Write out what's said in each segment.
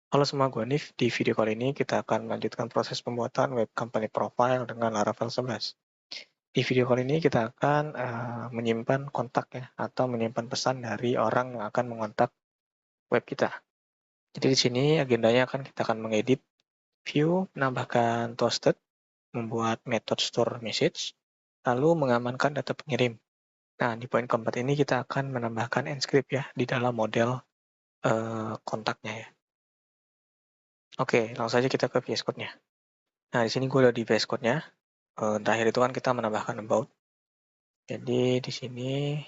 Halo semua, gue Nif. Di video kali ini kita akan melanjutkan proses pembuatan web company profile dengan Laravel 11. Di video kali ini kita akan menyimpan kontak ya, atau menyimpan pesan dari orang yang akan mengontak web kita. Jadi di sini agendanya kita akan mengedit view, menambahkan toasted, membuat method store message, lalu mengamankan data pengirim. Nah, di poin keempat ini kita akan menambahkan encrypt ya di dalam model kontaknya ya. Oke, langsung saja kita ke VS Code-nya. Nah, di sini gue udah di VS Code-nya. Terakhir itu kan kita menambahkan about. Jadi di sini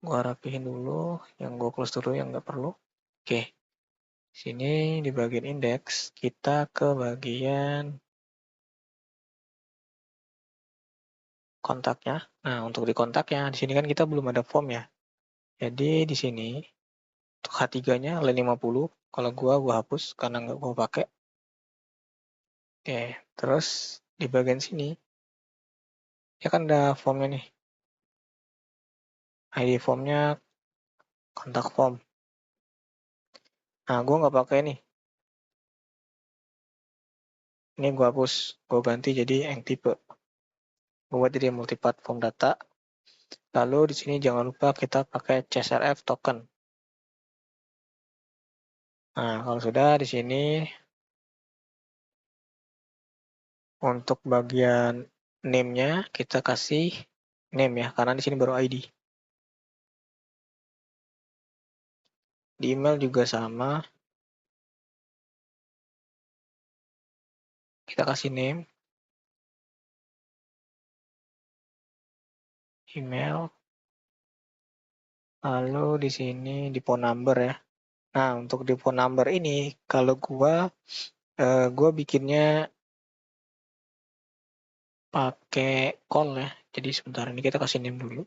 gue rapihin dulu, yang gue close dulu yang nggak perlu. Oke, sini di bagian index kita ke bagian kontaknya. Nah, untuk di kontaknya di sini kan kita belum ada form ya. Jadi di sini untuk H3-nya line 50. Kalau gue hapus karena nggak gue pakai. Oke, terus di bagian sini ya kan ada formnya nih. ID formnya kontak form. Nah, gue nggak pakai nih. Ini gue hapus, gue ganti jadi yang tipe. Gue buat jadi multipart form data. Lalu di sini jangan lupa kita pakai CSRF token. Nah, kalau sudah di sini untuk bagian name-nya kita kasih name ya, karena di sini baru ID. Di email juga sama. Kita kasih name, email, lalu di sini di phone number ya. Nah, untuk di phone number ini kalau gua bikinnya pakai call ya. Jadi sebentar ini kita kasih name dulu.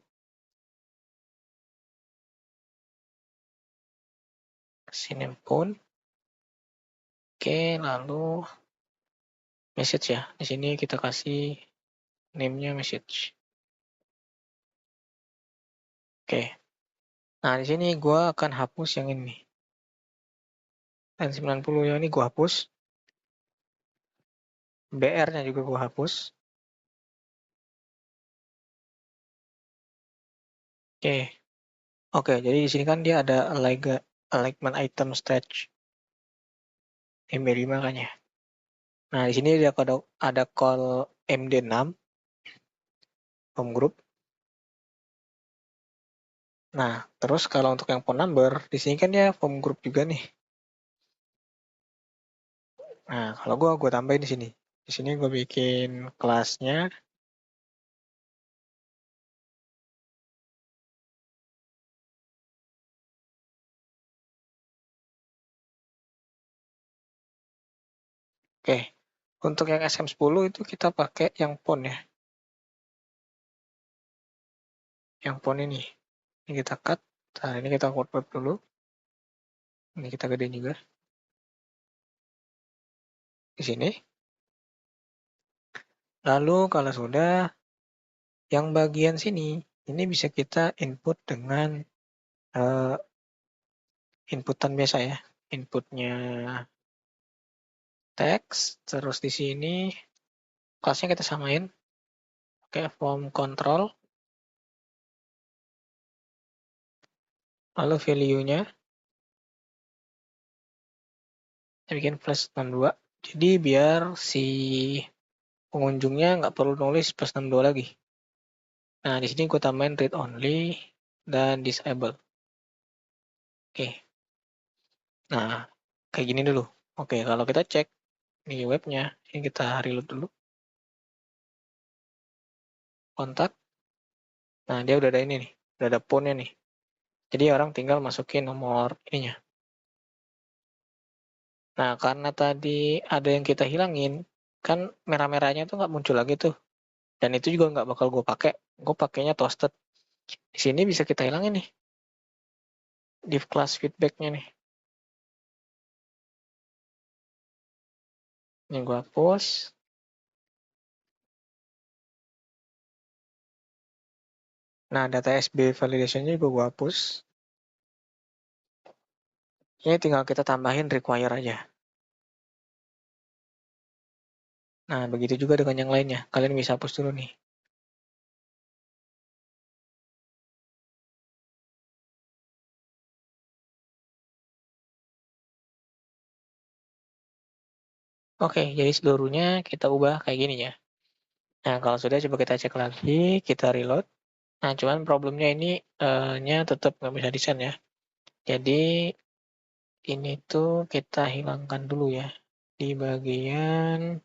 Kasih name phone. Oke, lalu message ya. Di sini kita kasih name-nya message. Oke. Nah, di sini gue akan hapus yang ini. Dan 90 yang ini gue hapus. BR-nya juga gue hapus. Oke. Oke, jadi di sini kan dia ada alignment item stage MD5 kan ya. Nah, di sini ada call MD6 home group. Nah, terus kalau untuk yang phone number, di sini kan dia home group juga nih. Nah, kalau gue tambahin di sini. Di sini gue bikin kelasnya. Oke, untuk yang SM10 itu kita pakai yang phone ya. Yang phone ini. Ini kita cut. Nah, ini kita convert dulu. Ini kita gedein juga. Di sini. Lalu kalau sudah, yang bagian sini, ini bisa kita input dengan inputan biasa ya. Inputnya teks, terus di sini kelasnya kita samain. Oke, form control. Lalu value-nya, kita bikin plus 62. Jadi biar si pengunjungnya nggak perlu nulis plus 62 lagi. Nah, di sini gue tambahin read only dan disable. Oke. Nah, kayak gini dulu. Oke, kalau kita cek di webnya, ini kita reload dulu. Kontak. Nah, dia udah ada ini nih. Udah ada phone-nya nih. Jadi orang tinggal masukin nomor ininya. Nah, karena tadi ada yang kita hilangin, kan merah-merahnya tuh nggak muncul lagi tuh. Dan itu juga nggak bakal gue pakai. Gue pakainya toasted. Di sini bisa kita hilangin nih. Div class feedback-nya nih. Ini gue hapus. Nah, data SB validation-nya juga gue hapus. Ini tinggal kita tambahin require aja. Nah, begitu juga dengan yang lainnya. Kalian bisa hapus dulu nih. Oke, jadi seluruhnya kita ubah kayak gini ya. Nah, kalau sudah coba kita cek lagi, kita reload. Nah, cuman problemnya ini nya tetap nggak bisa desain ya. Jadi ini tuh kita hilangkan dulu ya di bagian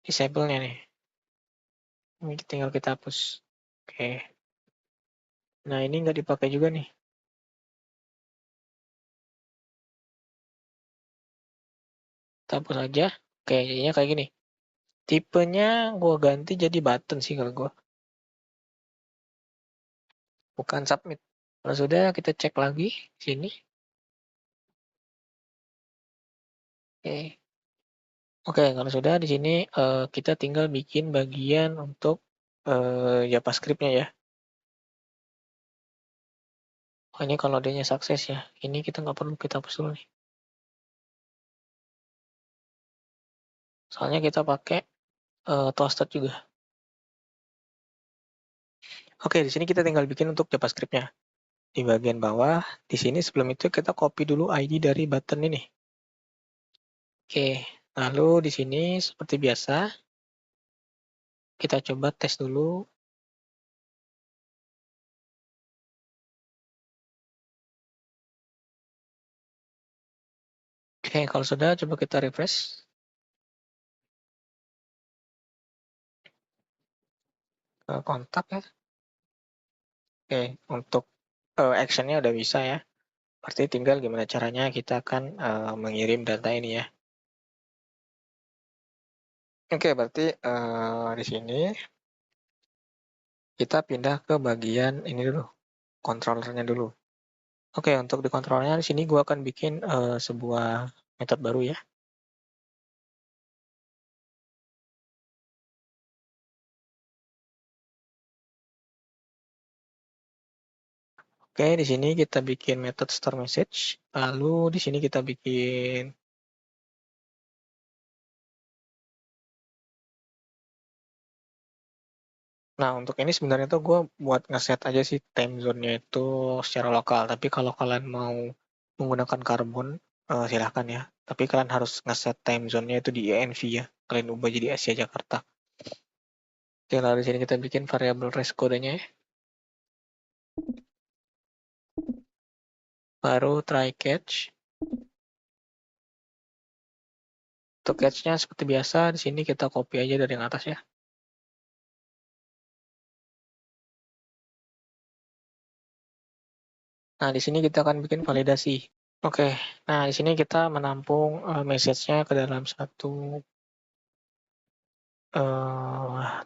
disable-nya nih. Ini tinggal kita hapus. Oke. Nah, ini nggak dipakai juga nih. Kita hapus aja. Oke, jadinya kayak gini. Tipenya gua ganti jadi button sih kalau gua. Bukan submit. Kalau sudah kita cek lagi sini. Oke. Oke, kalau sudah di sini kita tinggal bikin bagian untuk JavaScript-nya ya. Oh, ini kalau adanya sukses ya. Ini kita nggak perlu kita hapus dulu nih. Soalnya kita pakai toasted juga. Oke, di sini kita tinggal bikin untuk JavaScript-nya. Di bagian bawah, di sini sebelum itu kita copy dulu ID dari button ini. Oke, lalu di sini seperti biasa, kita coba tes dulu. Oke, kalau sudah coba kita refresh. Ke kontak ya. Oke, untuk action-nya udah bisa ya. Berarti tinggal gimana caranya kita akan mengirim data ini ya. Oke, berarti di sini kita pindah ke bagian ini dulu, controllernya dulu. Oke, untuk di controllernya di sini gua akan bikin sebuah metode baru ya. Oke, di sini kita bikin metode store message, lalu di sini kita bikin Nah, untuk ini sebenarnya tuh gue buat ngeset aja sih time zone-nya itu secara lokal. Tapi kalau kalian mau menggunakan Carbon, silahkan ya. Tapi kalian harus ngeset time zone-nya itu di ENV ya. Kalian ubah jadi Asia Jakarta. Oke, lalu di sini kita bikin variabel rest code-nya ya. Baru try catch. Untuk catch-nya seperti biasa, di sini kita copy aja dari yang atas ya. Nah, di sini kita akan bikin validasi. Oke, nah di sini kita menampung message-nya ke dalam satu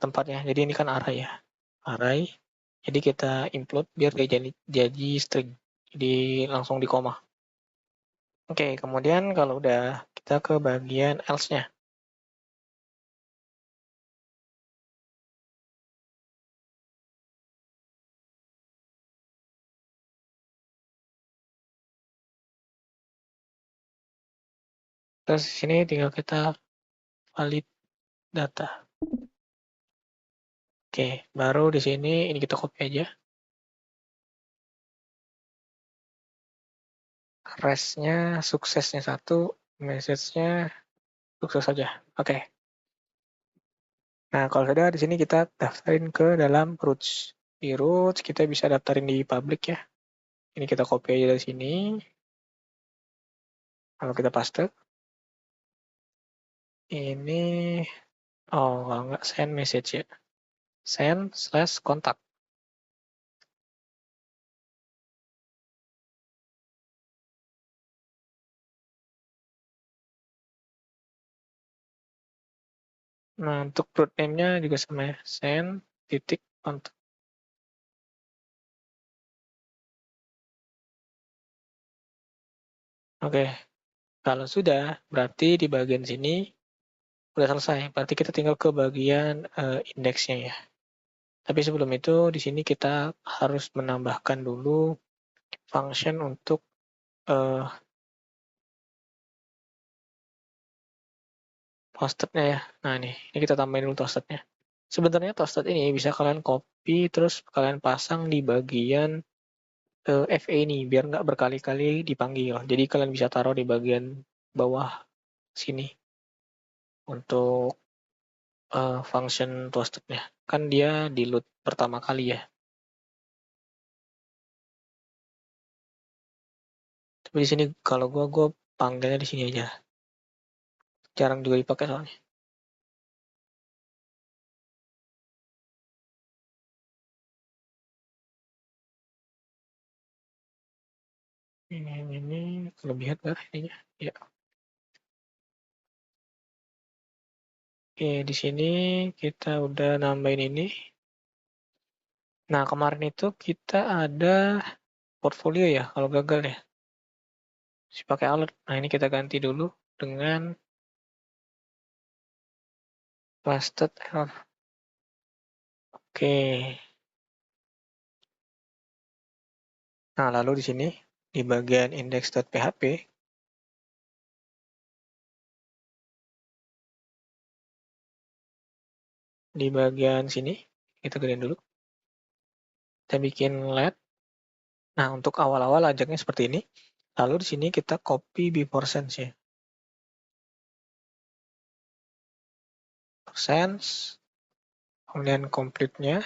tempat ya. Jadi ini kan array ya. Array. Jadi kita include biar dia jadi string. Jadi langsung di koma. Oke, kemudian kalau udah kita ke bagian else-nya. Terus di sini tinggal kita valid data. Oke, baru di sini ini kita copy aja. Rest-nya suksesnya 1, message-nya sukses saja. Oke. Nah, kalau sudah di sini kita daftarin ke dalam roots. Di roots kita bisa daftarin di public ya. Ini kita copy aja dari sini. Kalau kita paste. Ini, oh kalau nggak send message ya. Send/kontak. Nah, untuk root name-nya juga sama ya. Send/kontak. Oke, kalau sudah, berarti di bagian sini udah selesai. Berarti kita tinggal ke bagian indeksnya ya. Tapi sebelum itu di sini kita harus menambahkan dulu function untuk toastednya ya. Nah ini kita tambahin dulu toastednya. Sebenarnya toasted ini bisa kalian copy terus kalian pasang di bagian FA ini biar nggak berkali-kali dipanggil. Jadi kalian bisa taruh di bagian bawah sini untuk function toastednya. Kan dia di load pertama kali ya. Tapi di sini kalau gue panggilnya di sini aja. Jarang juga dipakai soalnya. Ini kelebihan nggak ininya? Ya. Oke, di sini kita udah nambahin ini. Nah, kemarin itu kita ada portfolio ya, kalau gagal ya. Si pakai alert. Nah, ini kita ganti dulu dengan trusted error. Oke. Nah, lalu di sini di bagian index.php di bagian sini kita gedein dulu. Kita bikin let. Nah, untuk awal-awal ajaknya seperti ini. Lalu di sini kita copy before sense ya. Sense, kemudian complete-nya.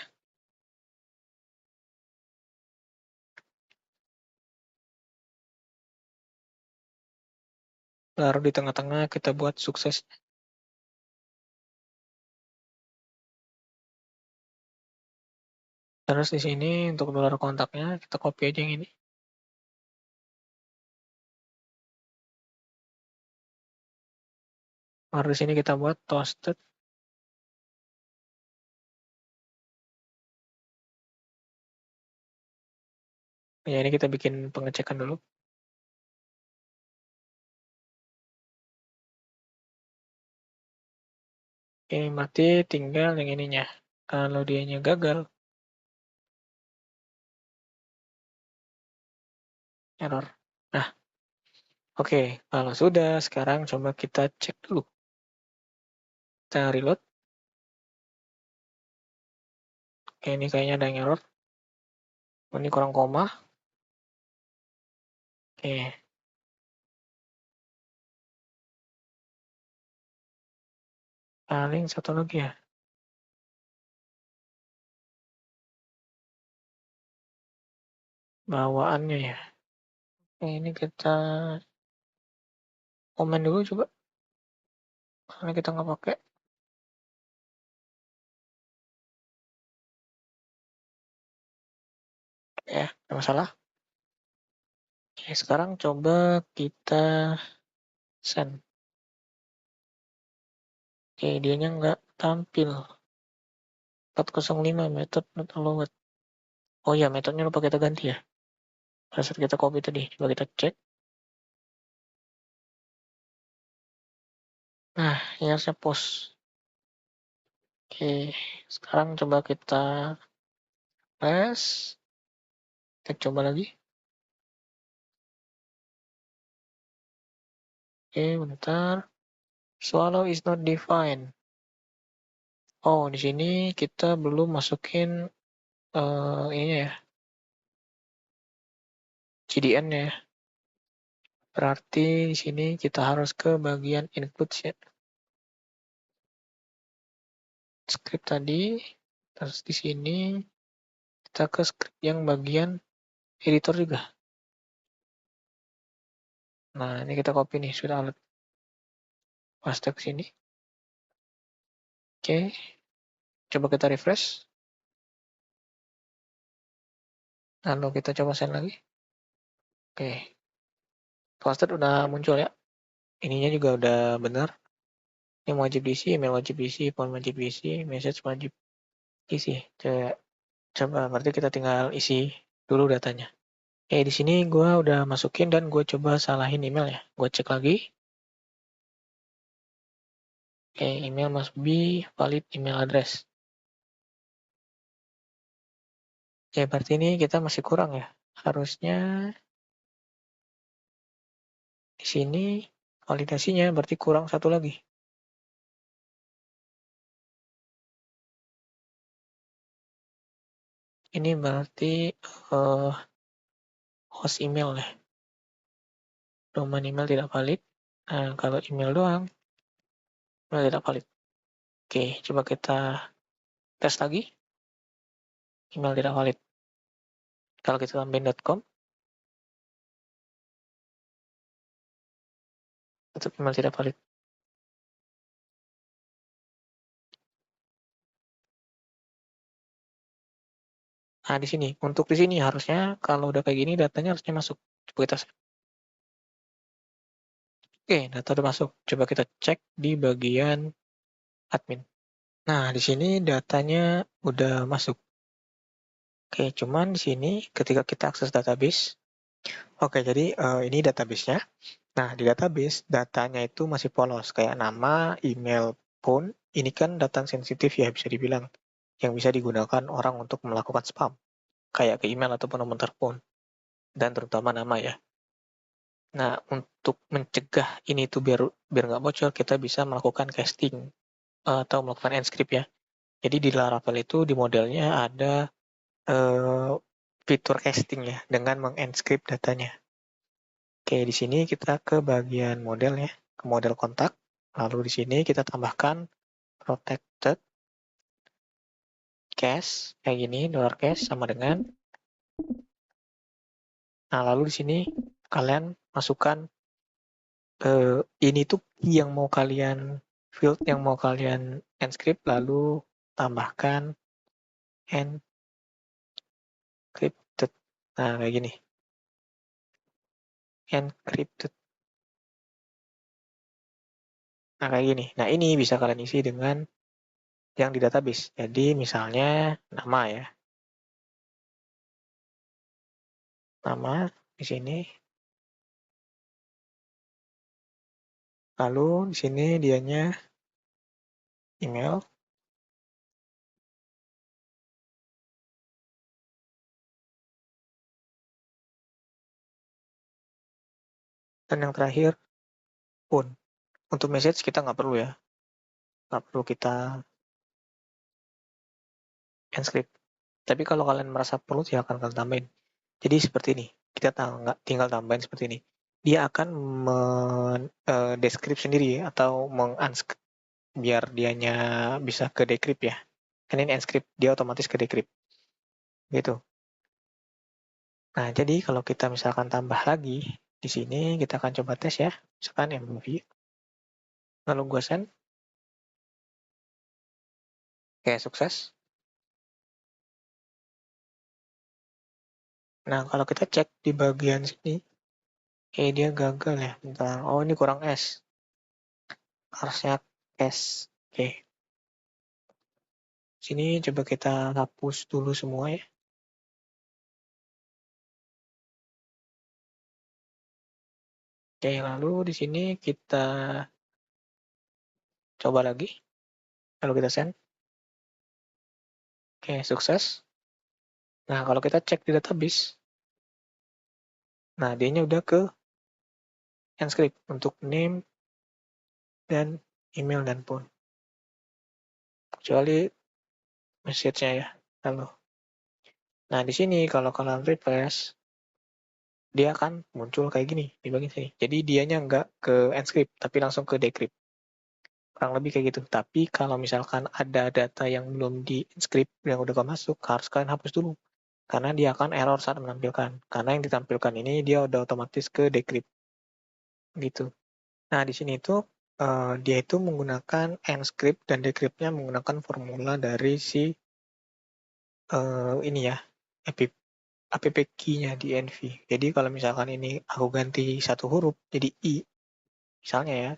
Lalu di tengah-tengah kita buat sukses. Terus di sini untuk dolar kontaknya kita copy aja yang ini. Baru di sini kita buat toasted. Ya ini kita bikin pengecekan dulu. Oke, berarti tinggal yang ininya. Kalau dianya gagal, error. Nah, oke. Kalau sudah, sekarang coba kita cek dulu. Kita reload. Oke, ini kayaknya ada yang error. Ini kurang koma. Oke. Paling satu lagi ya. Bawaannya ya. Oke, ini kita komen dulu coba. Karena kita nggak pakai. Ya, nggak masalah. Oke, sekarang coba kita send. Oke, dianya nggak tampil. 405 method not allowed. Oh iya, metodenya lupa kita ganti ya. Pada saat kita copy tadi, coba kita cek. Nah, ini harusnya post. Oke, sekarang coba kita press. Kita coba lagi. Oke, bentar. Swallow is not defined. Oh, di sini kita belum masukin ini ya. CDN-nya ya. Berarti di sini kita harus ke bagian include ya. Script tadi, terus di sini kita ke script yang bagian editor juga. Nah, ini kita copy nih, sudah alert. Paste ke sini. Oke, coba kita refresh. Lalu kita coba send lagi. Oke, trusted udah muncul ya. Ininya juga udah benar. Ini wajib diisi, email wajib diisi, phone wajib diisi, message wajib diisi. Coba berarti kita tinggal isi dulu datanya. Oke, di sini gue udah masukin dan gue coba salahin email ya. Gue cek lagi. Oke, email must be valid email address. Oke, berarti ini kita masih kurang ya. Harusnya di sini validasinya berarti kurang satu lagi. Ini berarti host email ya. Domain email tidak valid. Nah, kalau email doang, email tidak valid. Oke, coba kita tes lagi. Email tidak valid. Kalau kita tambahin .com, tetap email tidak valid. Nah, di sini. Untuk di sini harusnya kalau udah kayak gini datanya harusnya masuk. Coba kita cek. Oke, data udah masuk. Coba kita cek di bagian admin. Nah, di sini datanya udah masuk. Oke, cuman di sini ketika kita akses database, oke, jadi ini database-nya. Nah, di database datanya itu masih polos, kayak nama, email, phone. Ini kan data sensitif ya bisa dibilang, yang bisa digunakan orang untuk melakukan spam, kayak ke email ataupun nomor telepon, dan terutama nama ya. Nah, untuk mencegah ini tuh biar nggak bocor, kita bisa melakukan casting atau melakukan encrypt ya. Jadi di Laravel itu di modelnya ada fitur casting ya dengan mengencrypt datanya. Oke, di sini kita ke bagian model ya, ke model kontak. Lalu di sini kita tambahkan protected cache kayak gini, $cache sama dengan. Nah, lalu di sini kalian masukkan ini tuh yang mau kalian field yang mau kalian encrypt, lalu tambahkan encrypted. Nah, kayak gini. Encrypted. Nah, kayak gini. Nah, ini bisa kalian isi dengan yang di database. Jadi, misalnya nama ya. Nama di sini. Lalu di sini dianya email. Dan yang terakhir phone. Untuk message kita nggak perlu ya. Nggak perlu kita encrypt. Tapi kalau kalian merasa perlu, silahkan kalian tambahin. Jadi seperti ini. Kita tinggal tambahin seperti ini. Dia akan mendeskrip sendiri atau mengunscript biar dianya bisa ke decrypt ya. Kan ini encrypt, dia otomatis ke decrypt. Gitu. Nah, jadi kalau kita misalkan tambah lagi, di sini kita akan coba tes ya. Misalkan MV. Lalu gue send. Oke, sukses. Nah, kalau kita cek di bagian sini, dia gagal ya. Bentar. Oh, ini kurang S. Harusnya S. Oke. Sini coba kita hapus dulu semua ya. Oke, lalu di sini kita coba lagi. Lalu kita send. Oke, sukses. Nah, kalau kita cek di database, nah dia udah ke encrypt untuk name dan email dan phone. Kecuali message-nya ya. Lalu. Nah, di sini kalau kalian refresh, dia akan muncul kayak gini di bagian sini. Jadi dianya nggak ke encrypt, tapi langsung ke decrypt. Kurang lebih kayak gitu. Tapi kalau misalkan ada data yang belum di encrypt, yang udah masuk, harus kalian hapus dulu. Karena dia akan error saat menampilkan. Karena yang ditampilkan ini dia udah otomatis ke decrypt. Gitu. Nah, di sini itu dia itu menggunakan encrypt dan decryptnya menggunakan formula dari si ini ya, app key-nya di env. Jadi kalau misalkan ini aku ganti satu huruf jadi I, misalnya ya,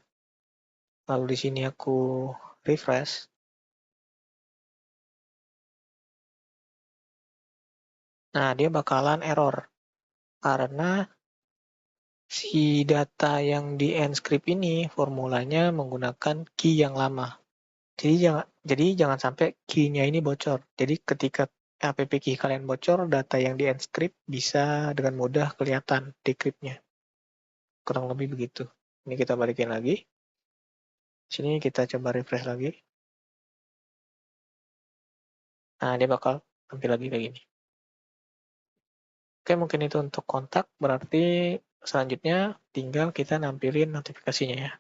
lalu di sini aku refresh, nah dia bakalan error karena si data yang di encrypt ini formulanya menggunakan key yang lama. Jadi jangan sampai key-nya ini bocor. Jadi ketika app key kalian bocor, data yang di-encrypt bisa dengan mudah kelihatan decrypt-nya. Kurang lebih begitu. Ini kita balikin lagi. Sini kita coba refresh lagi. Nah, dia bakal tampil lagi kayak gini. Oke, mungkin itu untuk kontak. Berarti selanjutnya tinggal kita nampilin notifikasinya ya.